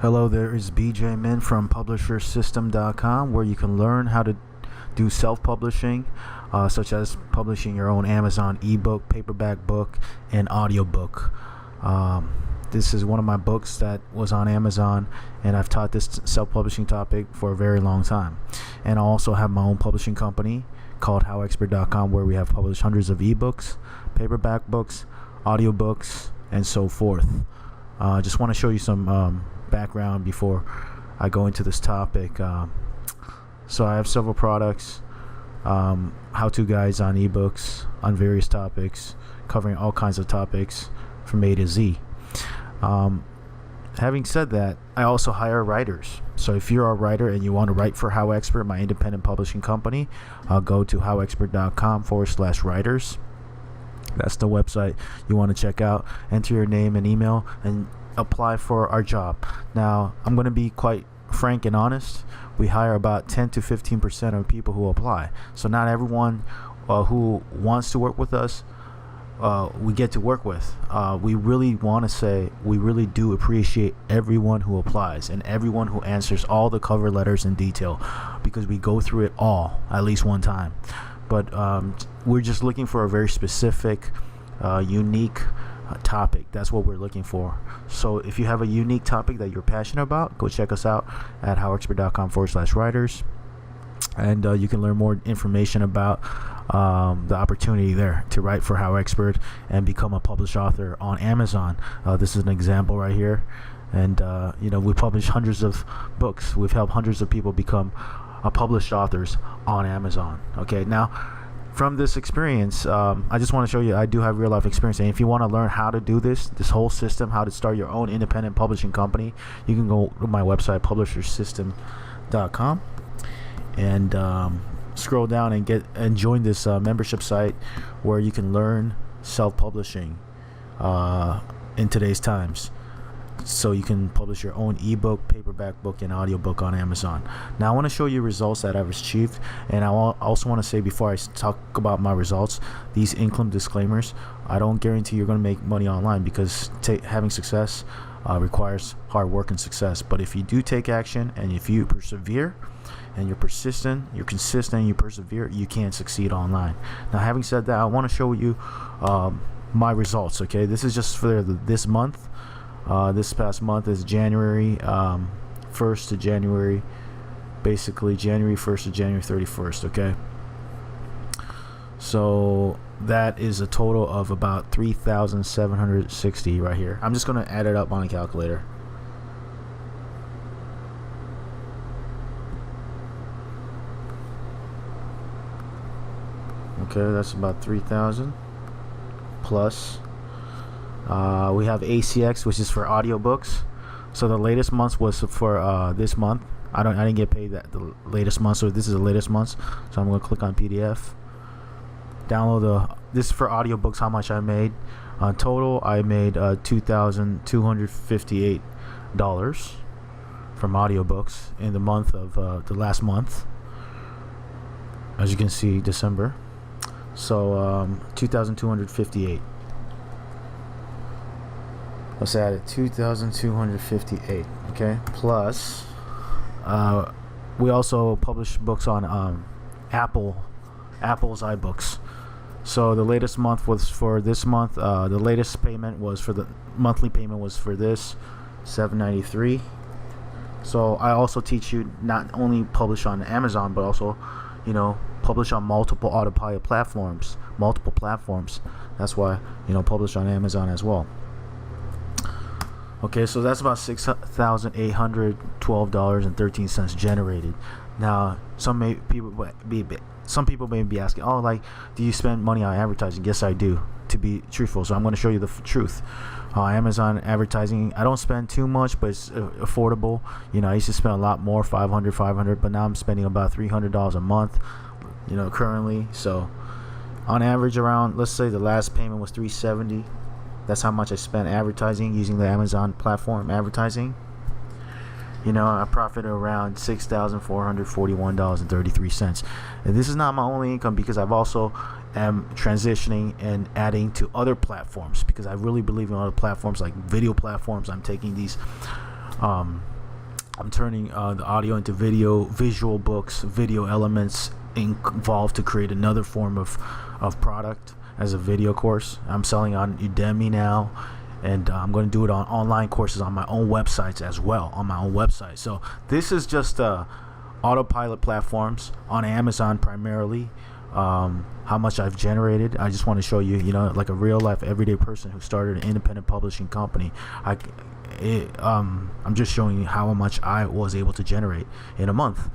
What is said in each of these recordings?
Hello, there is BJ Min from publishersystem.com, where you can learn how to do self-publishing, such as publishing your own Amazon ebook, paperback book, and audiobook. This is one of my books that was on Amazon, and I've taught this self-publishing topic for a very long time. And I also have my own publishing company called howexpert.com, where we have published hundreds of ebooks, paperback books, audiobooks, and so forth. Just want to show you some background before I go into this topic. So I have several products, how-to guides on ebooks on various topics, covering all kinds of topics from A to Z. Having said that, I also hire writers. So if you're a writer and you want to write for How Expert, my independent publishing company, go to howexpert.com/writers. That's the website you want to check out. Enter your name and email and apply for our job. Now, I'm going to be quite frank and honest. We hire about 10 to 15% of people who apply. So not everyone who wants to work with us we get to work with. We really want to say we really do appreciate everyone who applies and everyone who answers all the cover letters in detail, because we go through it all at least one time. But we're just looking for a very specific, unique topic. That's what we're looking for. So if you have a unique topic that you're passionate about, go check us out at howexpert.com/writers, and you can learn more information about the opportunity there to write for How Expert and become a published author on Amazon. This is an example right here, and we publish hundreds of books. We've helped hundreds of people become published authors on Amazon. Okay, now from this experience, I just want to show you I do have real life experience, and if you want to learn how to do this whole system, how to start your own independent publishing company, you can go to my website, publishersystem.com, and scroll down and join this membership site where you can learn self-publishing in today's times, so you can publish your own ebook, paperback book, and audiobook on Amazon. Now I want to show you results that I've achieved, and I also want to say before I talk about my results, these income disclaimers: I don't guarantee you're going to make money online, because having success requires hard work and success. But if you do take action, and if you persevere, and you're persistent, you're consistent, and you persevere, you can succeed online. Now, having said that, I want to show you my results. Okay, this is just for this month. This past month is January 1st to January, basically January 1st to January 31st. Okay, so that is a total of about 3,760 right here. I'm just going to add it up on a calculator. Okay, that's about 3,000 plus. We have ACX, which is for audiobooks. So the latest month was for this month. I didn't get paid the latest month, so this is the latest month. So I'm going to click on PDF. Download this is for audiobooks. How much I made? Total, I made $2,258 from audiobooks in the month of the last month. As you can see, December. So 2,258. Let's add it, 2,258. Okay, plus we also publish books on Apple's iBooks. So the latest month was for this month. The latest payment was for the monthly payment was for this $793. So I also teach you not only publish on Amazon, but also publish on multiple autopilot platforms, That's why publish on Amazon as well. Okay, so that's about $6,812.13 generated. Now, some people may be asking, oh, like, do you spend money on advertising? Yes, I do, to be truthful. So I'm going to show you the truth. Amazon advertising, I don't spend too much, but it's affordable. I used to spend a lot more, $500, but now I'm spending about $300 a month, currently. So on average, around, let's say the last payment was $370. That's how much I spent advertising, using the Amazon platform advertising. I profited around $6,441.33. And this is not my only income, because I've also am transitioning and adding to other platforms, because I really believe in other platforms like video platforms. I'm taking these I'm turning the audio into video, visual books, video elements involved to create another form of product as a video course. I'm selling on Udemy now, and I'm going to do it on online courses on my own websites as well, on my own website. So this is just autopilot platforms on Amazon primarily. How much I've generated. I just want to show you, like a real life everyday person who started an independent publishing company. I'm just showing you how much I was able to generate in a month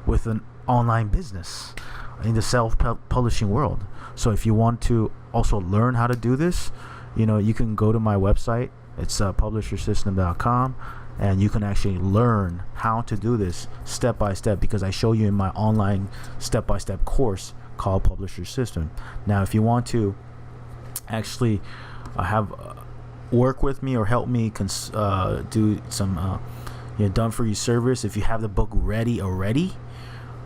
with an online business in the self-publishing world. So if you want to also learn how to do this, you can go to my website. It's publishersystem.com, and you can actually learn how to do this step by step, because I show you in my online step-by-step course called Publisher System. Now, if you want to actually have work with me or help me do some done for you service, if you have the book ready already,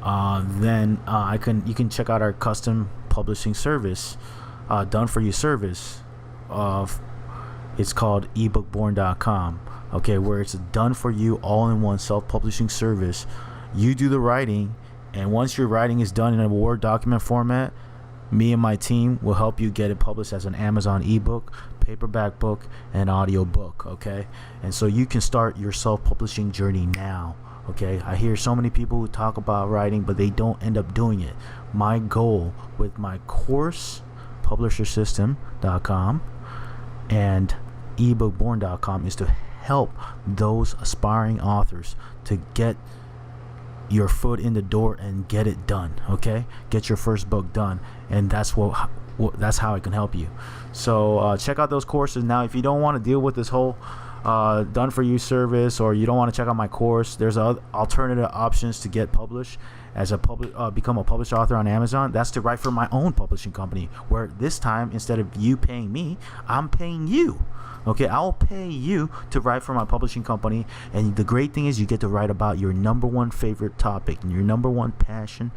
then you can check out our custom publishing service, done for you service. It's called ebookborn.com. Okay, where it's a done for you all-in-one self-publishing service. You do the writing, and once your writing is done in a Word document format, me and my team will help you get it published as an Amazon ebook, paperback book, and audio book. Okay, and so you can start your self-publishing journey now. Okay, I hear so many people who talk about writing, but they don't end up doing it. My goal with my course, publishersystem.com, and ebookborn.com, is to help those aspiring authors to get your foot in the door and get it done. Okay, get your first book done, and that's how I can help you. So check out those courses. Now, if you don't want to deal with this whole done for you service, or you don't want to check out my course, there's alternative options to get published as become a published author on Amazon. That's to write for my own publishing company, where this time, instead of you paying me, I'm paying you. Okay, I'll pay you to write for my publishing company, and the great thing is you get to write about your number one favorite topic and your number one passion,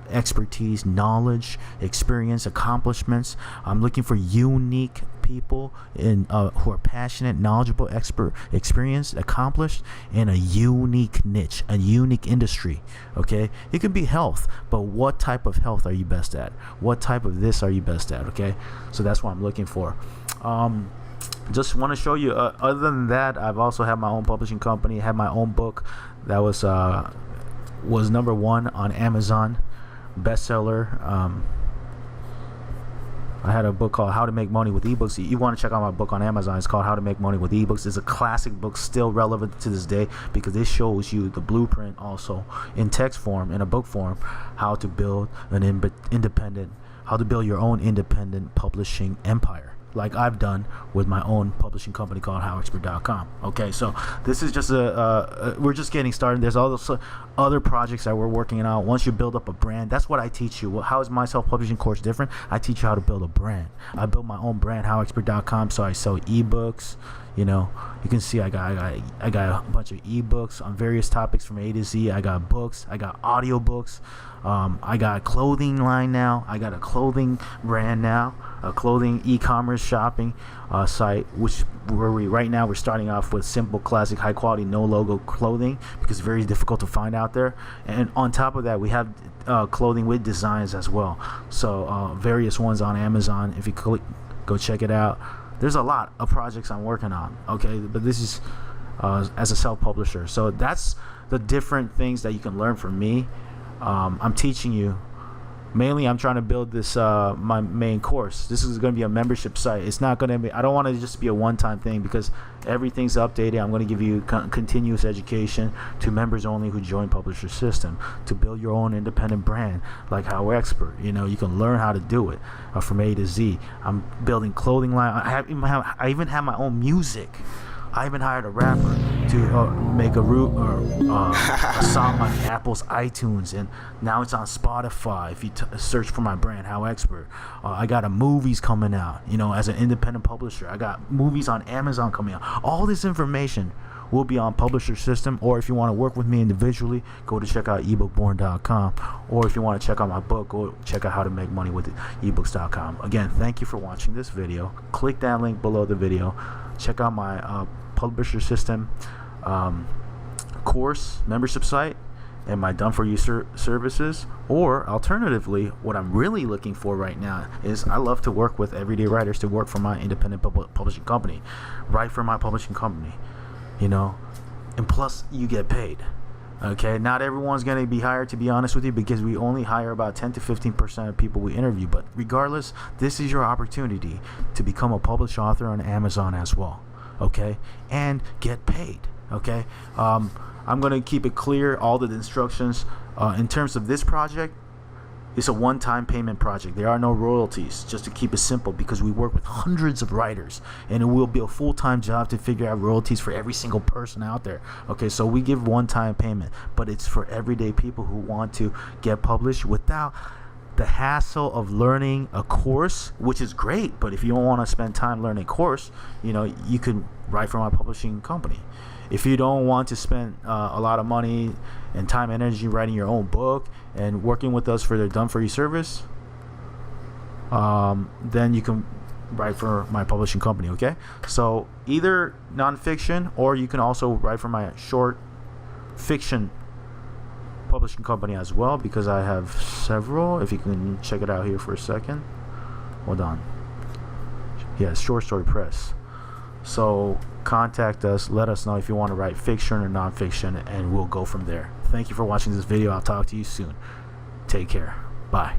expertise, knowledge, experience, accomplishments. I'm looking for unique people who are passionate, knowledgeable, expert, experienced, accomplished in a unique niche, a unique industry. Okay, it could be health, but what type of health are you best at? What type of this are you best at? Okay, so that's what I'm looking for. Just want to show you, other than that, I've also had my own publishing company, had my own book that was number one on Amazon, bestseller. I had a book called How to Make Money with Ebooks. You want to check out my book on Amazon. It's called How to Make Money with Ebooks. It's a classic book, still relevant to this day, because it shows you the blueprint also in text form, in a book form, how to build how to build your own independent publishing empire, like I've done with my own publishing company called howexpert.com. Okay, so this is just we're just getting started. There's all those other projects that we're working on. Once you build up a brand, that's what I teach you. How is my self-publishing course different? I teach you how to build a brand. I built my own brand, howexpert.com, so I sell ebooks. You can see I got a bunch of ebooks on various topics from A to Z. I got books, I got audiobooks, I got a clothing line now. I got a clothing brand now, a clothing e-commerce shopping site, right now we're starting off with simple, classic, high quality, no logo clothing, because it's very difficult to find out there. And on top of that, we have clothing with designs as well. So various ones on Amazon. If you click, go check it out. There's a lot of projects I'm working on, okay? But this is as a self-publisher. So that's the different things that you can learn from me. I'm teaching you. Mainly, I'm trying to build this my main course. This is going to be a membership site. It's not going to be. I don't want to just be a one-time thing, because everything's updated. I'm going to give you continuous education to members only who join Publisher System to build your own independent brand, like How Expert. You can learn how to do it from A to Z. I'm building clothing line. I even have my own music. I even hired a rapper to make a song on Apple's iTunes, and now it's on Spotify. If you search for my brand, How Expert. I got movies coming out, as an independent publisher. I got movies on Amazon coming out. All this information will be on Publisher System, or if you want to work with me individually, go to check out ebookborn.com, or if you want to check out my book, go check out How to Make Money with Ebooks.com. Again, thank you for watching this video. Click that link below the video. Check out my Publisher System course membership site and my done for you services. Or alternatively, what I'm really looking for right now is I love to work with everyday writers to work for my independent publishing company, write for my publishing company, you know, and plus you get paid. Okay, not everyone's going to be hired, to be honest with you, because we only hire about 10 to 15% of people we interview. But regardless, this is your opportunity to become a published author on Amazon as well, okay, and get paid. Okay, I'm going to keep it clear, all the instructions. In terms of this project, it's a one-time payment project. There are no royalties, just to keep it simple, because we work with hundreds of writers, and it will be a full-time job to figure out royalties for every single person out there. Okay, so we give one-time payment, but it's for everyday people who want to get published without the hassle of learning a course, which is great. But if you don't want to spend time learning a course, you know, you can write for my publishing company. If you don't want to spend a lot of money and time and energy writing your own book and working with us for their done for you service, then you can write for my publishing company. Okay, so either nonfiction, or you can also write for my short fiction publishing company as well, because I have several. If you can check it out here for a second, hold on. Yeah, Short Story Press. So contact us, let us know if you want to write fiction or nonfiction, and we'll go from there. Thank you for watching this video. I'll talk to you soon. Take care. Bye.